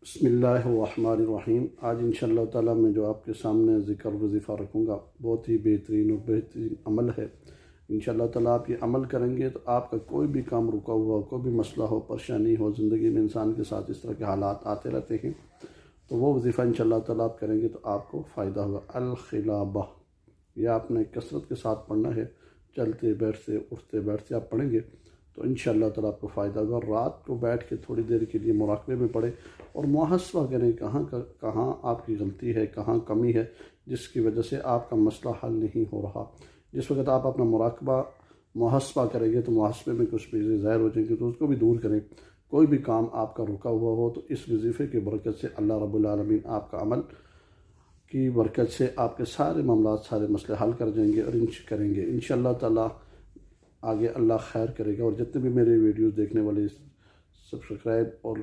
बिस्मिल्लाहिर्रहमानिर्रहीम। आज इंशाअल्लाह ताला मैं जो आपके सामने ज़िक्र वज़ीफ़ा रखूँगा बहुत ही बेहतरीन और बेहतरीन अमल है। इंशाअल्लाह ताला आप ये अमल करेंगे तो आपका कोई भी काम रुका हुआ हो, कोई भी मसला हो, परेशानी हो, ज़िंदगी में इंसान के साथ इस तरह के हालात आते रहते हैं, तो वो वज़ीफ़ा इंशाअल्लाह ताला आप करेंगे तो आपको फ़ायदा होगा। अल-खिलाबा यह आपने कसरत के साथ पढ़ना है, चलते बैठते उठते बैठते आप पढ़ेंगे तो इंशाअल्लाह ताला आपको फ़ायदा होगा। रात को बैठ के थोड़ी देर के लिए मुराक़बे में पढ़ें और मुहस्सा करें कहाँ आपकी गलती है, कहाँ कमी है जिसकी वजह से आपका मसला हल नहीं हो रहा। जिस वक्त आप अपना मुराक़बा मुहस्सा करेंगे तो मुहस्से में कुछ चीज़ें ज़ाहिर हो जाएंगी, तो उसको भी दूर करें। कोई भी काम आपका रुका हुआ हो तो इस वजीफ़े की बरकत से अल्लाह रब्बुल आलमीन आपका अमल की बरकत से आपके सारे मामलात, सारे मसले हल कर जाएंगे और करेंगे इंशाअल्लाह ताला। आगे अल्लाह खैर करेगा। और जितने भी मेरे वीडियोस देखने वाले सब्सक्राइब और